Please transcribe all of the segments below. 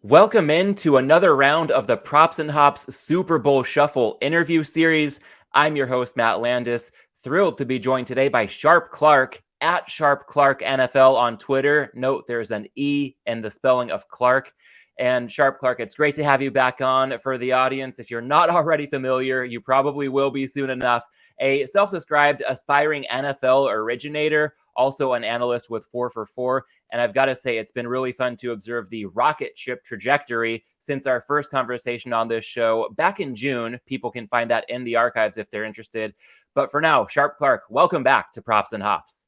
Welcome in to another round of the Props and Hops Super Bowl Shuffle interview series. I'm your host, Matt Landis. Thrilled to be joined today by SharpClarke at SharpClarke NFL on Twitter. Note there's an E in the spelling of Clark. And SharpClarke, it's great to have you back on. For the audience, if you're not already familiar, you probably will be soon enough. A self-described aspiring NFL originator, also an analyst with 4for4. And I've got to say, it's been really fun to observe the rocket ship trajectory since our first conversation on this show back in June. People can find that in the archives if they're interested. But for now, SharpClarke, welcome back to Props and Hops.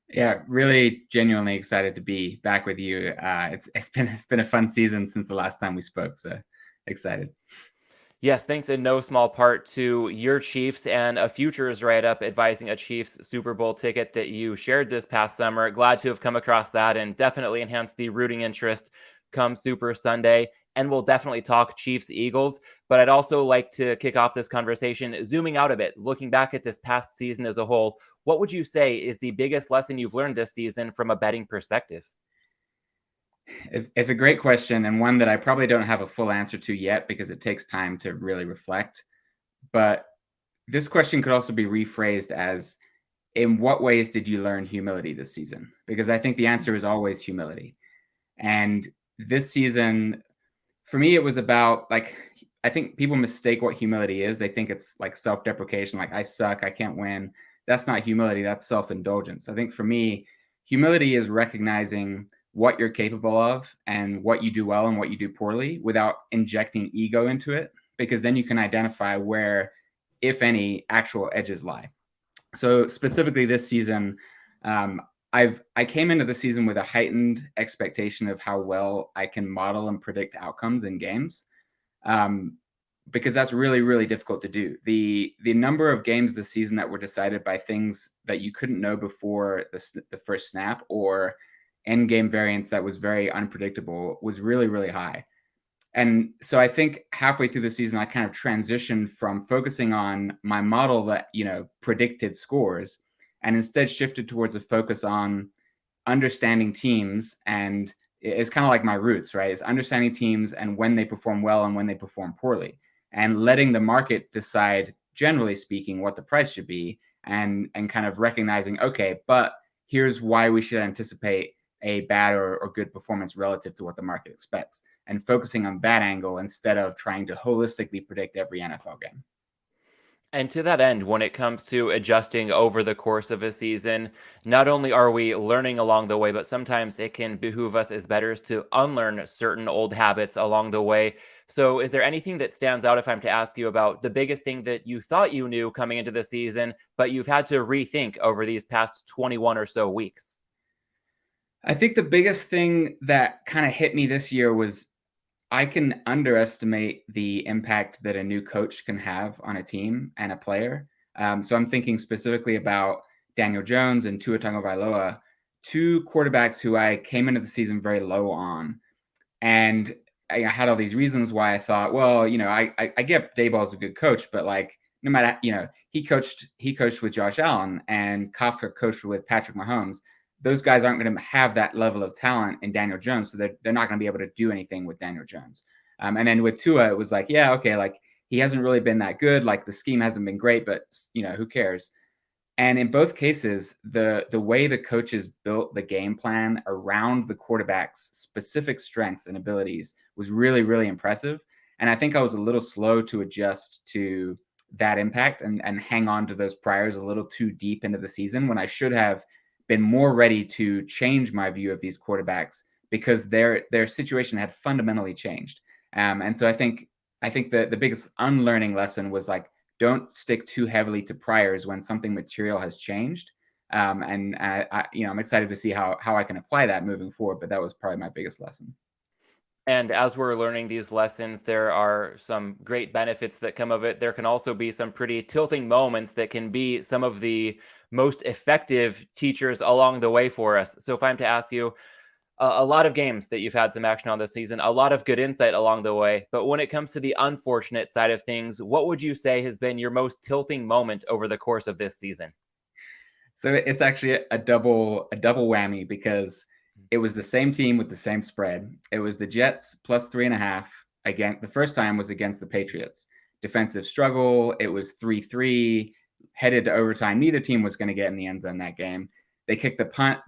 Yeah, really genuinely excited to be back with you. It's been a fun season since the last time we spoke, so excited. Yes, thanks in no small part to your Chiefs and a futures write-up advising a Chiefs Super Bowl ticket that you shared this past summer. Glad to have come across that and definitely enhanced the rooting interest come Super Sunday. And we'll definitely talk Chiefs Eagles. But I'd also like to kick off this conversation zooming out a bit, looking back at this past season as a whole. What would you say is the biggest lesson you've learned this season from a betting perspective? It's a great question, and one that I probably don't have a full answer to yet because it takes time to really reflect. But this question could also be rephrased as, in what ways did you learn humility this season? Because I think the answer is always humility. And this season, for me, it was about, like, I think people mistake what humility is. They think it's like self-deprecation, like I suck, I can't win. That's not humility, that's self-indulgence. I think for me, humility is recognizing what you're capable of and what you do well and what you do poorly without injecting ego into it, because then you can identify where, if any, actual edges lie. So specifically this season, I came into the season with a heightened expectation of how well I can model and predict outcomes in games, because that's really, really difficult to do. The number of games this season that were decided by things that you couldn't know before the first snap, or end game variance that was very unpredictable, was really, really high. And so I think halfway through the season, I kind of transitioned from focusing on my model that, predicted scores, and instead shifted towards a focus on understanding teams. And it's kind of like my roots, right? It's understanding teams and when they perform well and when they perform poorly, and letting the market decide, generally speaking, what the price should be, and kind of recognizing, okay, but here's why we should anticipate a bad or good performance relative to what the market expects, and focusing on that angle instead of trying to holistically predict every NFL game. And to that end, when it comes to adjusting over the course of a season, not only are we learning along the way, but sometimes it can behoove us as bettors to unlearn certain old habits along the way. So, is there anything that stands out if I'm to ask you about the biggest thing that you thought you knew coming into the season, but you've had to rethink over these past 21 or so weeks? I think the biggest thing that kind of hit me this year was I can underestimate the impact that a new coach can have on a team and a player. So I'm thinking specifically about Daniel Jones and Tua Tagovailoa, two quarterbacks who I came into the season very low on. And I had all these reasons why I thought, well, I get Dayball's a good coach, but like, no matter, he coached with Josh Allen, and Kafka coached with Patrick Mahomes. Those guys aren't going to have that level of talent in Daniel Jones, so they're not going to be able to do anything with Daniel Jones. And then with Tua, it was like, yeah, okay, like he hasn't really been that good. Like the scheme hasn't been great, but who cares? And in both cases, the way the coaches built the game plan around the quarterback's specific strengths and abilities was really, really impressive. And I think I was a little slow to adjust to that impact and hang on to those priors a little too deep into the season, when I should have been more ready to change my view of these quarterbacks, because their situation had fundamentally changed. And so I think the biggest unlearning lesson was, like, don't stick too heavily to priors when something material has changed. And I'm excited to see how I can apply that moving forward. But that was probably my biggest lesson. And as we're learning these lessons, there are some great benefits that come of it. There can also be some pretty tilting moments that can be some of the most effective teachers along the way for us. So if I'm to ask you, a lot of games that you've had some action on this season, a lot of good insight along the way. But when it comes to the unfortunate side of things, what would you say has been your most tilting moment over the course of this season? So it's actually a double whammy, because It was the same team with the same spread. It was the Jets plus 3.5. Again, the first time was against the Patriots. Defensive struggle. It was 3-3, headed to overtime. Neither team was going to get in the end zone that game. They kick the punt.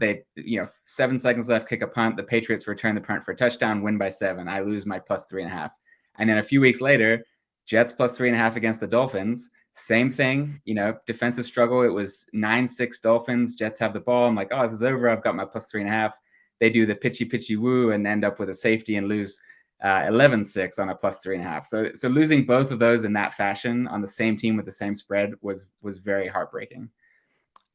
7 seconds left, kick a punt. The Patriots return the punt for a touchdown, win by 7. I lose my plus 3.5. And then a few weeks later, Jets plus 3.5 against the Dolphins. Same thing, defensive struggle. It was 9-6 Dolphins. Jets have the ball. I'm like, oh, this is over. I've got my plus 3.5. They do the pitchy woo and end up with a safety and lose 11-6 on a plus 3.5. So losing both of those in that fashion on the same team with the same spread was very heartbreaking.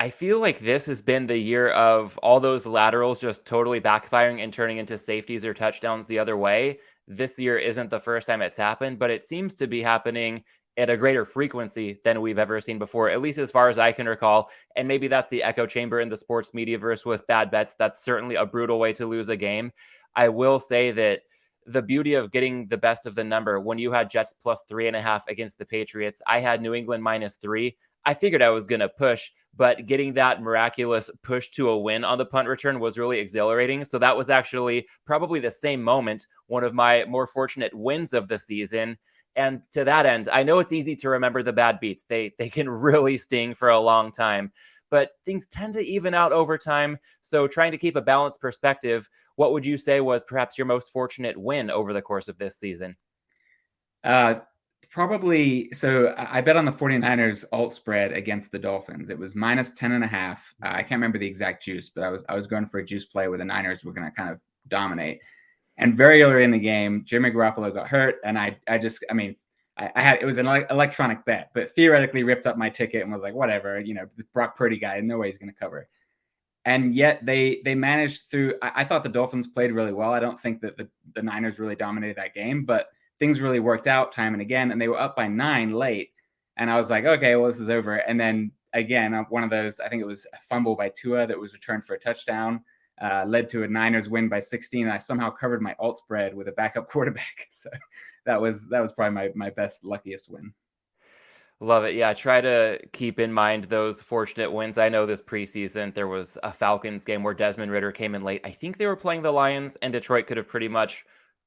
I feel like this has been the year of all those laterals just totally backfiring and turning into safeties or touchdowns the other way. This year isn't the first time it's happened, but it seems to be happening at a greater frequency than we've ever seen before, at least as far as I can recall. And maybe that's the echo chamber in the sports mediaverse with bad bets. That's certainly a brutal way to lose a game. I will say that the beauty of getting the best of the number, when you had Jets plus 3.5 against the Patriots, I had New England -3. I figured I was going to push, but getting that miraculous push to a win on the punt return was really exhilarating. So that was actually probably the same moment, one of my more fortunate wins of the season. And to that end, I know it's easy to remember the bad beats. They can really sting for a long time, but things tend to even out over time. So trying to keep a balanced perspective, what would you say was perhaps your most fortunate win over the course of this season? Probably. So I bet on the 49ers alt spread against the Dolphins. It was -10.5. I can't remember the exact juice, but I was going for a juice play where the Niners were going to kind of dominate. And very early in the game, Jimmy Garoppolo got hurt, and I had, it was an electronic bet, but theoretically ripped up my ticket and was like, whatever, the Brock Purdy guy, no way he's going to cover. And yet they managed through. I thought the Dolphins played really well. I don't think that the Niners really dominated that game, but things really worked out time and again, and they were up by 9 late. And I was like, okay, well, this is over. And then again, one of those, I think it was a fumble by Tua that was returned for a touchdown, led to a Niners win by 16. And I somehow covered my alt spread with a backup quarterback. So that was probably my best, luckiest win. Love it. Yeah, try to keep in mind those fortunate wins. I know this preseason there was a Falcons game where Desmond Ridder came in late. I think they were playing the Lions, and Detroit could have pretty much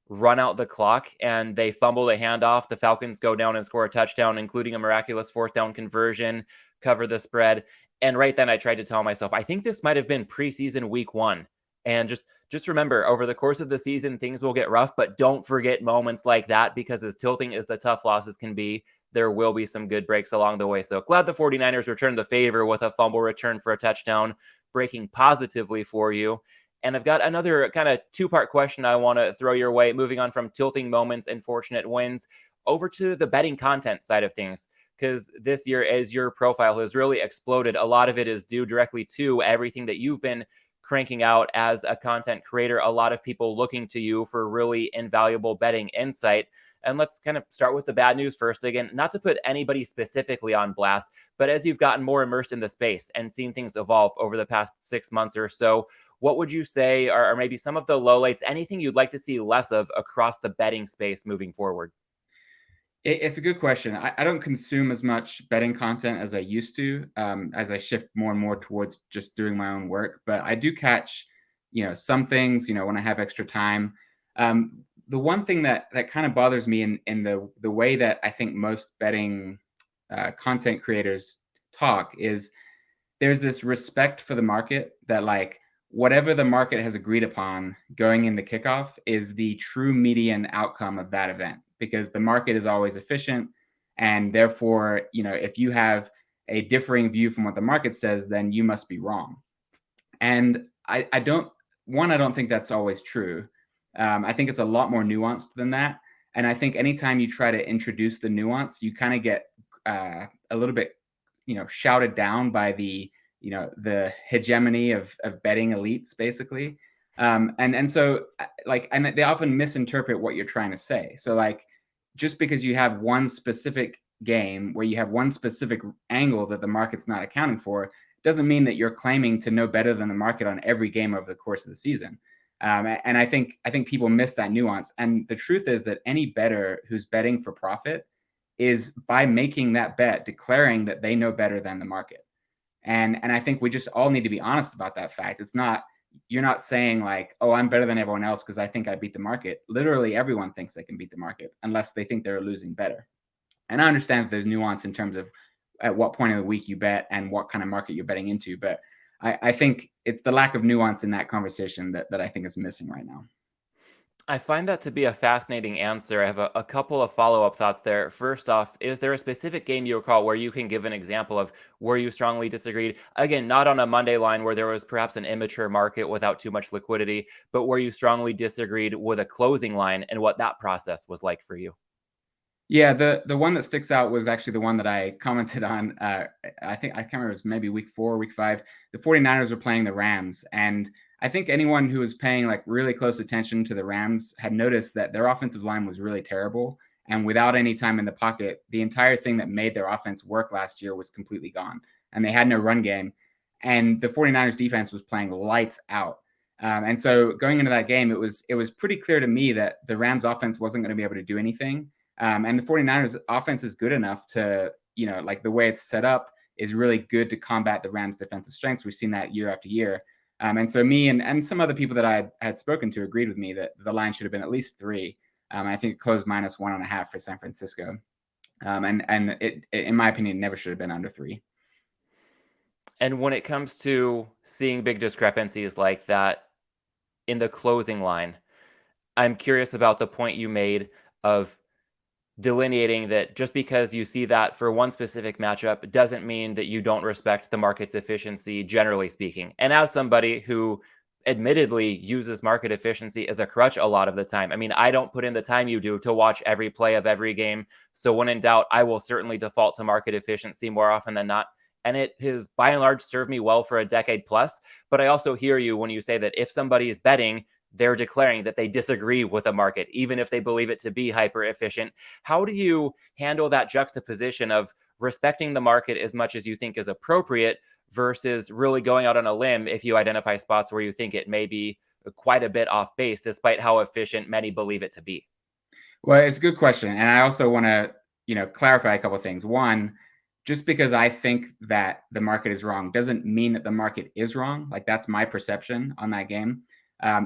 run out the clock, and they fumbled a handoff. The Falcons go down and score a touchdown, including a miraculous 4th down conversion, cover the spread. And right then I tried to tell myself, I think this might have been preseason week 1. And just remember, over the course of the season, things will get rough, but don't forget moments like that, because as tilting as the tough losses can be, there will be some good breaks along the way. So glad the 49ers returned the favor with a fumble return for a touchdown, breaking positively for you. And I've got another kind of 2-part question I want to throw your way, moving on from tilting moments and fortunate wins over to the betting content side of things. Because this year, as your profile has really exploded, a lot of it is due directly to everything that you've been cranking out as a content creator. A lot of people looking to you for really invaluable betting insight. And let's kind of start with the bad news first. Again, not to put anybody specifically on blast, but as you've gotten more immersed in the space and seen things evolve over the past 6 months or so, what would you say are maybe some of the lowlights, anything you'd like to see less of across the betting space moving forward? It's a good question. I don't consume as much betting content as I used to, as I shift more and more towards just doing my own work. But I do catch, some things, when I have extra time. The one thing that kind of bothers me in the way that I think most betting content creators talk is there's this respect for the market that, like, whatever the market has agreed upon going into kickoff is the true median outcome of that event, because the market is always efficient. And therefore, if you have a differing view from what the market says, then you must be wrong. And I don't think that's always true. I think it's a lot more nuanced than that. And I think anytime you try to introduce the nuance, you kind of get a little bit, shouted down by the hegemony of betting elites, basically. And so, and they often misinterpret what you're trying to say. So, like, just because you have one specific game where you have one specific angle that the market's not accounting for doesn't mean that you're claiming to know better than the market on every game over the course of the season. And I think people miss that nuance. And the truth is that any bettor who's betting for profit is, by making that bet, declaring that they know better than the market. And I think we just all need to be honest about that fact. It's not, you're not saying like, oh, I'm better than everyone else because I think I beat the market. Literally everyone thinks they can beat the market unless they think they're losing better. And I understand that there's nuance in terms of at what point of the week you bet and what kind of market you're betting into. But I think it's the lack of nuance in that conversation that I think is missing right now. I find that to be a fascinating answer. I have a couple of follow-up thoughts there. First off, is there a specific game you recall where you can give an example of where you strongly disagreed? Again, not on a Monday line where there was perhaps an immature market without too much liquidity, but where you strongly disagreed with a closing line and what that process was like for you. Yeah, the one that sticks out was actually the one that I commented on. I think I can't remember, it was maybe week 4, week 5. The 49ers were playing the Rams, and I think anyone who was paying like really close attention to the Rams had noticed that their offensive line was really terrible. And without any time in the pocket, the entire thing that made their offense work last year was completely gone. And they had no run game. And the 49ers defense was playing lights out. And so going into that game, it was pretty clear to me that the Rams offense wasn't going to be able to do anything. And the 49ers offense is good enough to, like the way it's set up is really good to combat the Rams defensive strengths. We've seen that year after year. And so me and some other people that I had spoken to agreed with me that the line should have been at least 3. I think it closed -1.5 for San Francisco. And it, in my opinion, never should have been under 3. And when it comes to seeing big discrepancies like that in the closing line, I'm curious about the point you made of delineating that just because you see that for one specific matchup doesn't mean that you don't respect the market's efficiency, generally speaking. And as somebody who admittedly uses market efficiency as a crutch a lot of the time, I mean, I don't put in the time you do to watch every play of every game. So when in doubt, I will certainly default to market efficiency more often than not. And it has by and large served me well for a decade plus. But I also hear you when you say that if somebody is betting, they're declaring that they disagree with a market, even if they believe it to be hyper efficient. How do you handle that juxtaposition of respecting the market as much as you think is appropriate versus really going out on a limb if you identify spots where you think it may be quite a bit off base, despite how efficient many believe it to be? Well, it's a good question. And I also want to, clarify a couple of things. One, just because I think that the market is wrong doesn't mean that the market is wrong. Like that's my perception on that game.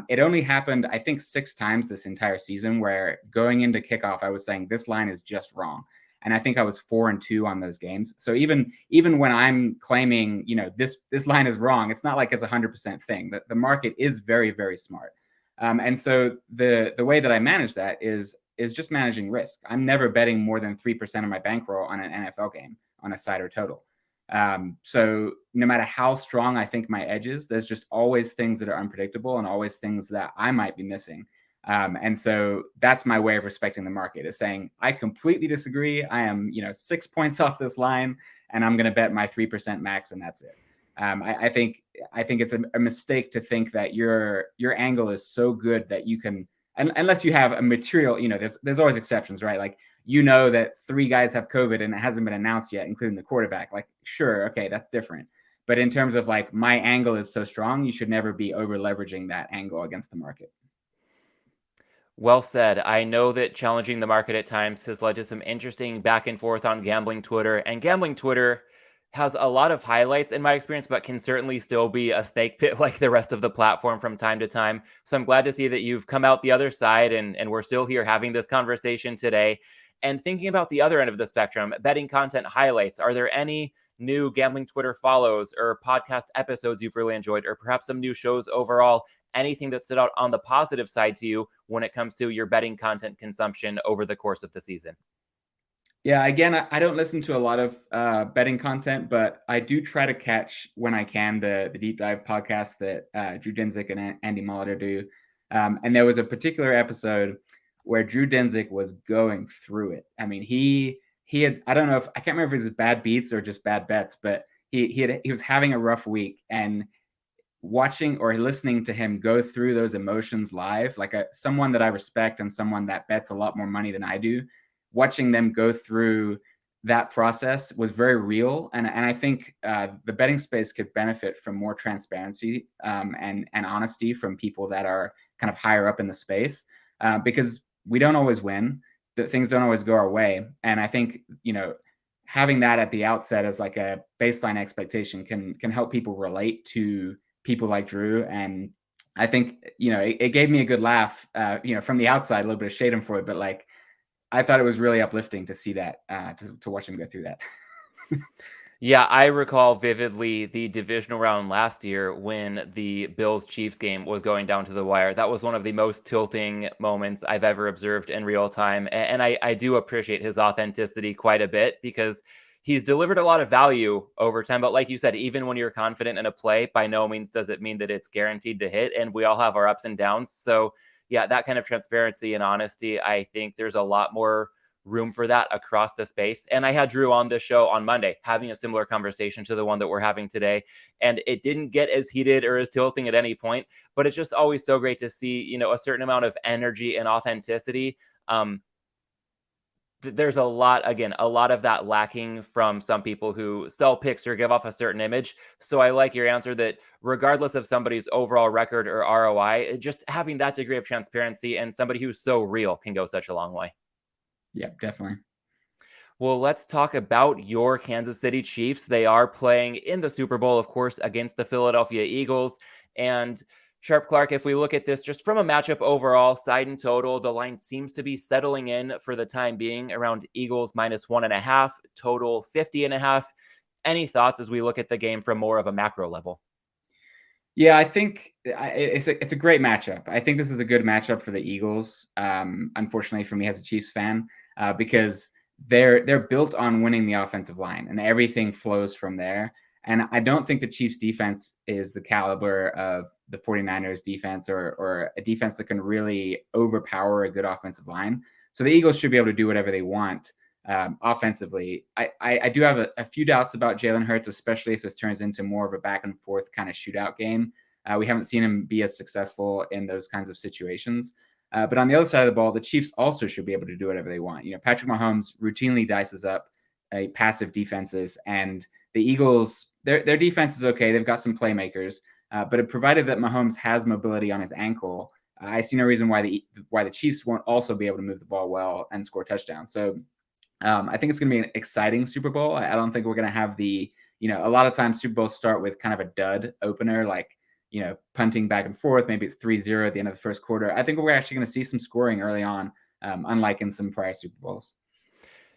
It only happened, I think, 6 times this entire season where going into kickoff, I was saying this line is just wrong. And I think I was 4-2 on those games. So even when I'm claiming, this line is wrong, it's not like it's 100% thing. The market is very, very smart. And so the way that I manage that is just managing risk. I'm never betting more than 3% of my bankroll on an NFL game on a side or total. So no matter how strong I think my edge is, there's just always things that are unpredictable and always things that I might be missing. And so that's my way of respecting the market, is saying, I completely disagree. I am, 6 points off this line and I'm going to bet my 3% max and that's it. I think it's a mistake to think that your angle is so good that you can, unless you have a material, there's always exceptions, right? Like, that 3 guys have COVID and it hasn't been announced yet, including the quarterback. Like, sure, okay, that's different. But in terms of like, my angle is so strong, you should never be over leveraging that angle against the market. Well said. I know that challenging the market at times has led to some interesting back and forth on gambling Twitter, and gambling Twitter has a lot of highlights in my experience, but can certainly still be a snake pit like the rest of the platform from time to time. So I'm glad to see that you've come out the other side and we're still here having this conversation today. And thinking about the other end of the spectrum, betting content highlights, are there any new gambling Twitter follows or podcast episodes you've really enjoyed, or perhaps some new shows overall? Anything that stood out on the positive side to you when it comes to your betting content consumption over the course of the season? Yeah, again, I don't listen to a lot of betting content, but I do try to catch when I can the deep dive podcast that Drew Dinsick and Andy Molitor do. And there was a particular episode where Drew Dinsick was going through it. I mean, he had, I don't know if, I can't remember if it was bad beats or just bad bets, but he was having a rough week, and watching or listening to him go through those emotions live, like someone that I respect and someone that bets a lot more money than I do, watching them go through that process was very real. And I think the betting space could benefit from more transparency and honesty from people that are kind of higher up in the space, because we don't always win. Things don't always go our way. And I think, having that at the outset as like a baseline expectation can help people relate to people like Drew and I think, it gave me a good laugh, from the outside, a little bit of shade him for it, but like, I thought it was really uplifting to see that, to watch him go through that. Yeah, I recall vividly the divisional round last year when the Bills-Chiefs game was going down to the wire. That was one of the most tilting moments I've ever observed in real time. And I do appreciate his authenticity quite a bit because he's delivered a lot of value over time. But like you said, even when you're confident in a play, by no means does it mean that it's guaranteed to hit. And we all have our ups and downs. So, yeah, that kind of transparency and honesty, I think there's a lot more room for that across the space. And I had Drew on this show on Monday having a similar conversation to the one that we're having today. And it didn't get as heated or as tilting at any point, but it's just always so great to see, a certain amount of energy and authenticity. There's a lot of that lacking from some people who sell picks or give off a certain image. So I like your answer that regardless of somebody's overall record or ROI, just having that degree of transparency and somebody who's so real can go such a long way. Yeah, definitely. Well, let's talk about your Kansas City Chiefs. They are playing in the Super Bowl, of course, against the Philadelphia Eagles. And SharpClarke, if we look at this just from a matchup overall, side and total, the line seems to be settling in for the time being around Eagles -1.5, total 50.5. Any thoughts as we look at the game from more of a macro level? Yeah, I think it's a great matchup. I think this is a good matchup for the Eagles. Unfortunately for me as a Chiefs fan, because they're built on winning the offensive line, and everything flows from there. And I don't think the Chiefs defense is the caliber of the 49ers defense or a defense that can really overpower a good offensive line. So the Eagles should be able to do whatever they want offensively. I do have a few doubts about Jalen Hurts, especially if this turns into more of a back and forth kind of shootout game. We haven't seen him be as successful in those kinds of situations. But on the other side of the ball, the Chiefs also should be able to do whatever they want. Patrick Mahomes routinely dices up passive defenses, and the Eagles, their defense is okay. They've got some playmakers, but provided that Mahomes has mobility on his ankle, I see no reason why the Chiefs won't also be able to move the ball well and score touchdowns. So I think it's going to be an exciting Super Bowl. I don't think we're going to have a lot of times Super Bowls start with kind of a dud opener, like, punting back and forth. Maybe it's 3-0 at the end of the first quarter. I think we're actually going to see some scoring early on, unlike in some prior Super Bowls.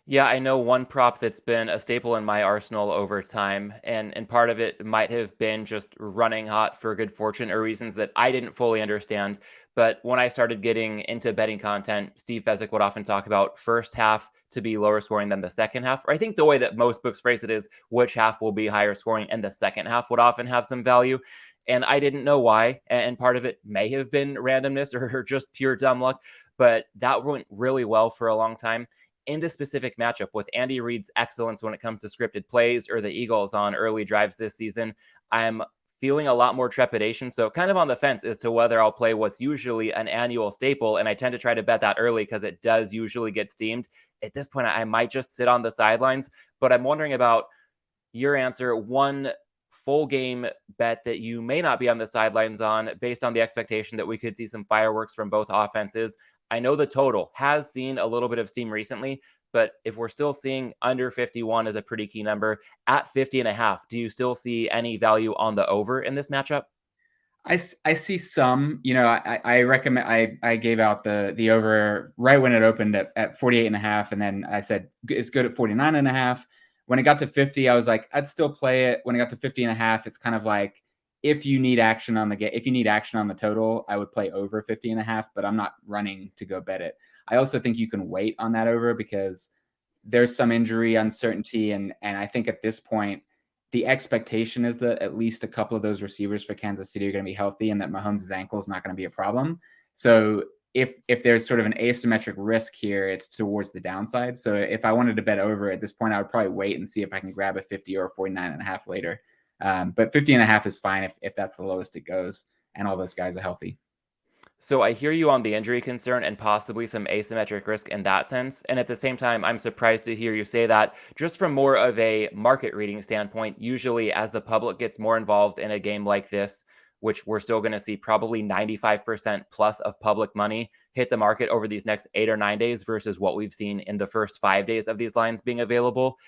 Yeah, I know one prop that's been a staple in my arsenal over time, and part of it might have been just running hot for good fortune or reasons that I didn't fully understand. But when I started getting into betting content, Steve Fezzik would often talk about first half to be lower scoring than the second half. Or I think the way that most books phrase it is which half will be higher scoring, and the second half would often have some value. And I didn't know why. And part of it may have been randomness or just pure dumb luck, but that went really well for a long time in this specific matchup with Andy Reid's excellence when it comes to scripted plays or the Eagles on early drives this season. I'm feeling a lot more trepidation. So kind of on the fence as to whether I'll play what's usually an annual staple. And I tend to try to bet that early because it does usually get steamed. At this point, I might just sit on the sidelines, but I'm wondering about your answer. One full game bet that you may not be on the sidelines on based on the expectation that we could see some fireworks from both offenses. I know the total has seen a little bit of steam recently, but if we're still seeing under 51 as a pretty key number at 50.5, do you still see any value on the over in this matchup? I see some. I recommend. I gave out the over right when it opened at 48.5, and then I said it's good at 49.5. When it got to 50, I was like, I'd still play it. When it got to 50.5, it's kind of like, if you need action on the total, I would play over 50.5, but I'm not running to go bet it. I also think you can wait on that over because there's some injury uncertainty, and I think at this point the expectation is that at least a couple of those receivers for Kansas City are going to be healthy, and that Mahomes' ankle is not going to be a problem. So if there's sort of an asymmetric risk here, it's towards the downside. So if I wanted to bet over at this point, I would probably wait and see if I can grab a 50 or a 49.5 later. But 50.5 is fine if that's the lowest it goes and all those guys are healthy. So I hear you on the injury concern and possibly some asymmetric risk in that sense. And at the same time, I'm surprised to hear you say that just from more of a market reading standpoint. Usually, as the public gets more involved in a game like this, which we're still going to see probably 95% plus of public money hit the market over these next 8 or 9 days versus what we've seen in the first 5 days of these lines being available,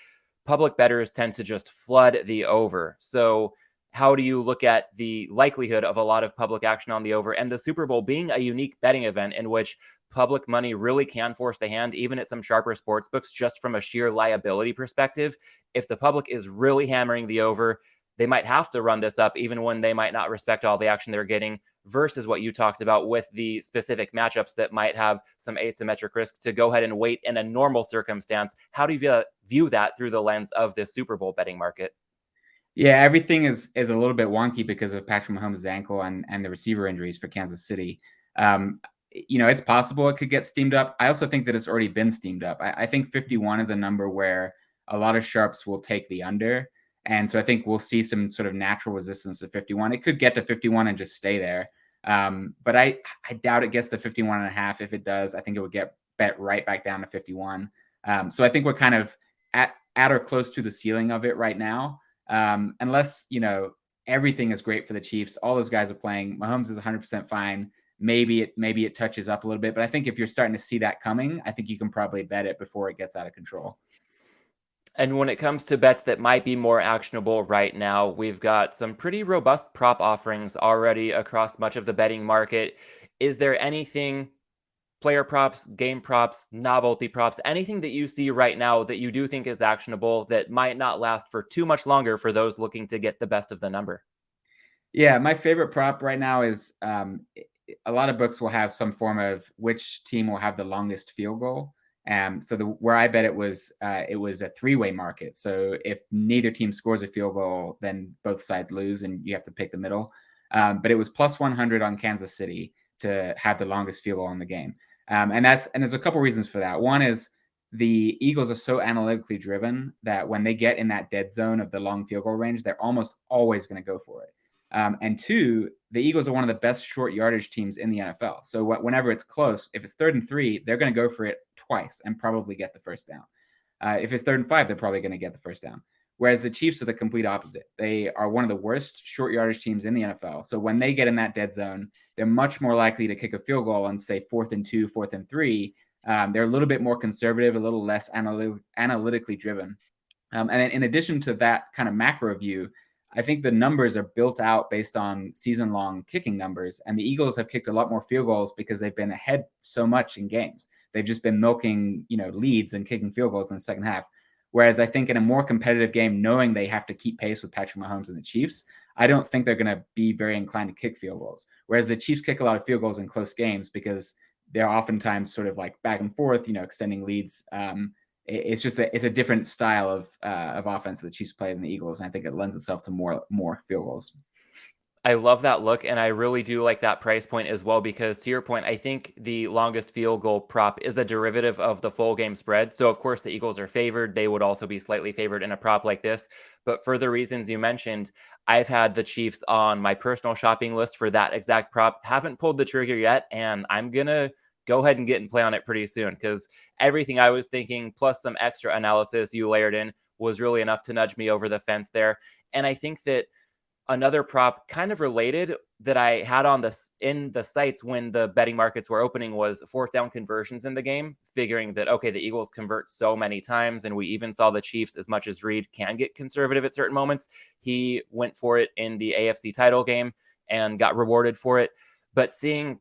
public bettors tend to just flood the over. So how do you look at the likelihood of a lot of public action on the over, and the Super Bowl being a unique betting event in which public money really can force the hand, even at some sharper sports books, just from a sheer liability perspective? If the public is really hammering the over, they might have to run this up, even when they might not respect all the action they're getting, versus what you talked about with the specific matchups that might have some asymmetric risk to go ahead and wait in a normal circumstance. How do you view that through the lens of the Super Bowl betting market? Yeah, everything is a little bit wonky because of Patrick Mahomes' ankle and the receiver injuries for Kansas City. It's possible it could get steamed up. I also think that it's already been steamed up. I think 51 is a number where a lot of sharps will take the under. And so I think we'll see some sort of natural resistance at 51. It could get to 51 and just stay there. But I doubt it gets to 51 and a half. If it does, I think it would get bet right back down to 51. So I think we're kind of at or close to the ceiling of it right now. Unless, everything is great for the Chiefs. All those guys are playing. Mahomes is 100% fine. Maybe it touches up a little bit, but I think if you're starting to see that coming, I think you can probably bet it before it gets out of control. And when it comes to bets that might be more actionable right now, we've got some pretty robust prop offerings already across much of the betting market. Is there anything, player props, game props, novelty props, anything that you see right now that you do think is actionable that might not last for too much longer for those looking to get the best of the number? Yeah, my favorite prop right now is a lot of books will have some form of which team will have the longest field goal. So where I bet it was a three-way market. So if neither team scores a field goal, then both sides lose, and you have to pick the middle. But it was plus 100 on Kansas City to have the longest field goal in the game. And there's a couple reasons for that. One is the Eagles are so analytically driven that when they get in that dead zone of the long field goal range, they're almost always going to go for it. And two, the Eagles are one of the best short yardage teams in the NFL. So whenever it's close, if it's 3rd and 3, they're going to go for it twice and probably get the first down. If it's 3rd and 5, they're probably going to get the first down. Whereas the Chiefs are the complete opposite. They are one of the worst short yardage teams in the NFL. So when they get in that dead zone, they're much more likely to kick a field goal on, say, 4th and 2, 4th and 3. They're a little bit more conservative, a little less analytically driven. And then in addition to that kind of macro view, I think the numbers are built out based on season-long kicking numbers, and the Eagles have kicked a lot more field goals because they've been ahead so much in games. They've just been milking, leads and kicking field goals in the second half. Whereas I think in a more competitive game, knowing they have to keep pace with Patrick Mahomes and the Chiefs, I don't think they're going to be very inclined to kick field goals. Whereas the Chiefs kick a lot of field goals in close games because they're oftentimes sort of like back and forth, extending leads. It's a different style of offense that the Chiefs play than the Eagles, and I think it lends itself to more field goals. I love that look, and I really do like that price point as well, because to your point, I think the longest field goal prop is a derivative of the full game spread. So of course the Eagles are favored. They would also be slightly favored in a prop like this. But for the reasons you mentioned, I've had the Chiefs on my personal shopping list for that exact prop. Haven't pulled the trigger yet, and I'm going to go ahead and get and play on it pretty soon, because everything I was thinking, plus some extra analysis you layered in, was really enough to nudge me over the fence there. And I think that another prop kind of related that I had on in the sites when the betting markets were opening was 4th down conversions in the game, figuring that, okay, the Eagles convert so many times, and we even saw the Chiefs, as much as Reed can get conservative at certain moments, he went for it in the AFC title game and got rewarded for it. But seeing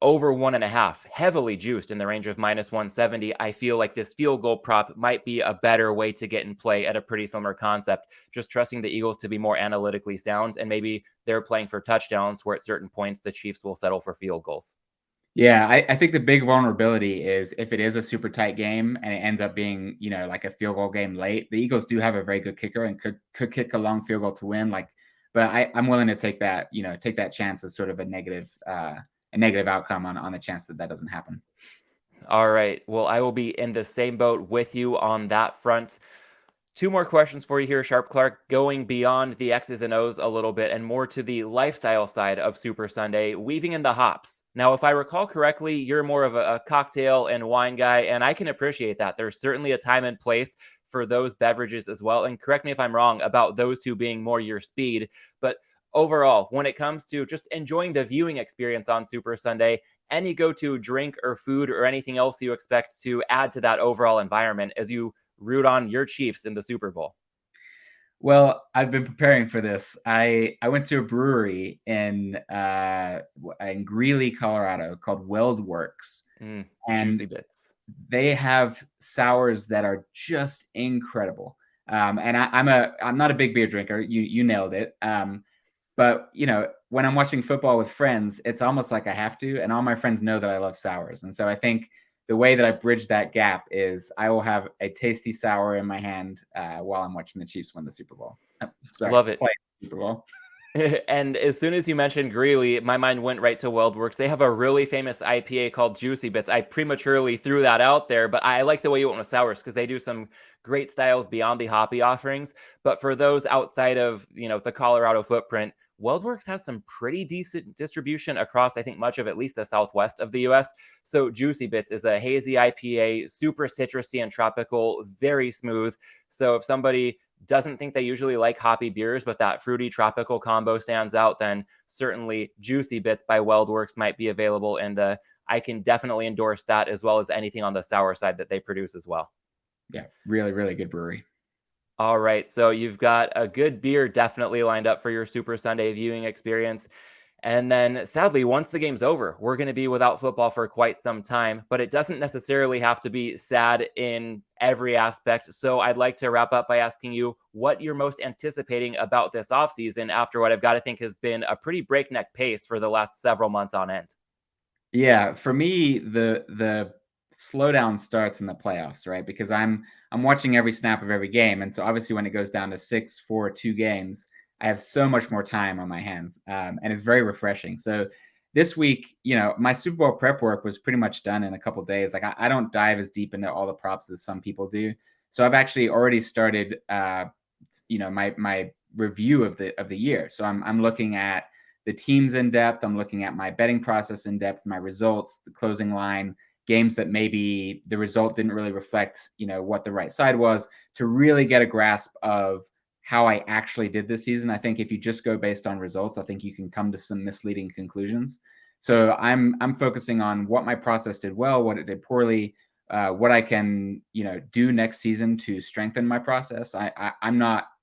over 1.5, heavily juiced in the range of minus 170, I feel like this field goal prop might be a better way to get in play at a pretty similar concept. Just trusting the Eagles to be more analytically sound, and maybe they're playing for touchdowns where at certain points the Chiefs will settle for field goals. Yeah, I think the big vulnerability is if it is a super tight game and it ends up being, like a field goal game late, the Eagles do have a very good kicker and could kick a long field goal to win. But I'm willing to take that chance as sort of a negative outcome on the chance that doesn't happen. All right. Well, I will be in the same boat with you on that front. 2 more questions for you here, SharpClarke, going beyond the X's and O's a little bit and more to the lifestyle side of Super Sunday, weaving in the hops. Now, if I recall correctly, you're more of a cocktail and wine guy, and I can appreciate that. There's certainly a time and place for those beverages as well. And correct me if I'm wrong about those two being more your speed, but overall, when it comes to just enjoying the viewing experience on Super Sunday, any go-to drink or food or anything else you expect to add to that overall environment as you root on your Chiefs in the Super Bowl? Well, I've been preparing for this. I went to a brewery in Greeley, Colorado called Weld Works, and Juicy bits. they have sours that are just incredible. And I'm not a big beer drinker. You nailed it. But when I'm watching football with friends, it's almost like I have to, and all my friends know that I love sours. And so I think the way that I bridge that gap is I will have a tasty sour in my hand while I'm watching the Chiefs win the Super Bowl. Sorry, Love it. play the Super Bowl. And as soon as you mentioned Greeley, my mind went right to WeldWorks. They have a really famous IPA called Juicy Bits. I prematurely threw that out there, but I like the way you went with sours because they do some great styles beyond the hoppy offerings. But for those outside of the Colorado footprint, WeldWorks has some pretty decent distribution across, I think, much of at least the southwest of the US. So Juicy Bits is a hazy IPA, super citrusy and tropical, very smooth. So if somebody doesn't think they usually like hoppy beers, but that fruity tropical combo stands out, then certainly Juicy Bits by WeldWorks might be available. And I can definitely endorse that as well as anything on the sour side that they produce as well. Yeah, really, really good brewery. All right. So you've got a good beer definitely lined up for your Super Sunday viewing experience. And then sadly, once the game's over, we're going to be without football for quite some time, but it doesn't necessarily have to be sad in every aspect. So I'd like to wrap up by asking you what you're most anticipating about this offseason after what I've got to think has been a pretty breakneck pace for the last several months on end. Yeah, for me, the slowdown starts in the playoffs, right? Because I'm watching every snap of every game, and so obviously when it goes down to 6, 4, 2 games, I have so much more time on my hands, and it's very refreshing. So this week, my Super Bowl prep work was pretty much done in a couple days. Like I don't dive as deep into all the props as some people do. So I've actually already started, my review of the year. So I'm looking at the teams in depth. I'm looking at my betting process in depth, my results, the closing line, games that maybe the result didn't really reflect, what the right side was, to really get a grasp of how I actually did this season. I think if you just go based on results, I think you can come to some misleading conclusions. So I'm focusing on what my process did well, what it did poorly, what I can do next season to strengthen my process. I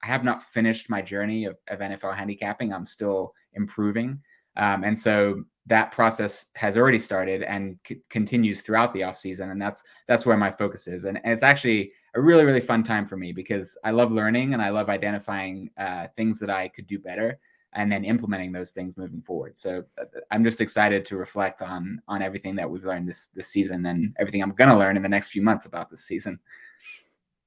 have not finished my journey of NFL handicapping. I'm still improving, and so that process has already started and continues throughout the off season, and that's where my focus is. And it's actually a really, really fun time for me because I love learning and I love identifying things that I could do better and then implementing those things moving forward. So I'm just excited to reflect on everything that we've learned this season and everything I'm going to learn in the next few months about this season.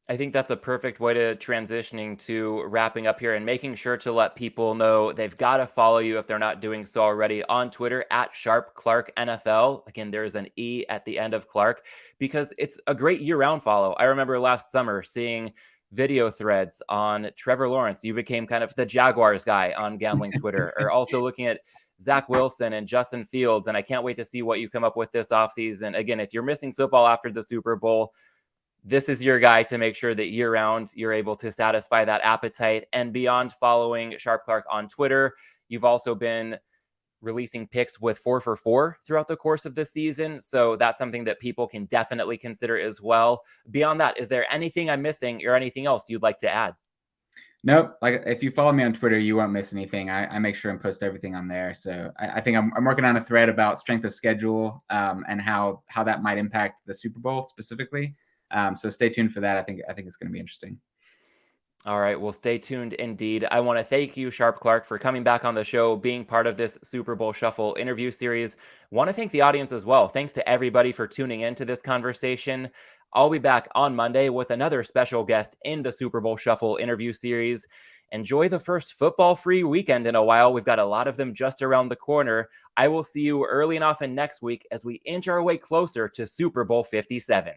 I think that's a perfect way to transitioning to wrapping up here and making sure to let people know they've got to follow you if they're not doing so already on Twitter at SharpClarke NFL. Again, there's an E at the end of Clark because it's a great year-round follow. I remember last summer seeing video threads on Trevor Lawrence. You became kind of the Jaguars guy on gambling Twitter, or also looking at Zach Wilson and Justin Fields. And I can't wait to see what you come up with this offseason. Again, if you're missing football after the Super Bowl, this is your guy to make sure that year round you're able to satisfy that appetite. And beyond following SharpClarke on Twitter, you've also been releasing picks with 4 for 4 throughout the course of the season. So that's something that people can definitely consider as well. Beyond that, is there anything I'm missing or anything else you'd like to add? Nope. Like if you follow me on Twitter, you won't miss anything. I make sure and post everything on there. So I think I'm working on a thread about strength of schedule and how that might impact the Super Bowl specifically. So stay tuned for that. I think it's going to be interesting. All right. Well, stay tuned indeed. I want to thank you, SharpClarke, for coming back on the show, being part of this Super Bowl Shuffle interview series. Want to thank the audience as well. Thanks to everybody for tuning into this conversation. I'll be back on Monday with another special guest in the Super Bowl Shuffle interview series. Enjoy the first football-free weekend in a while. We've got a lot of them just around the corner. I will see you early and often next week as we inch our way closer to Super Bowl 57.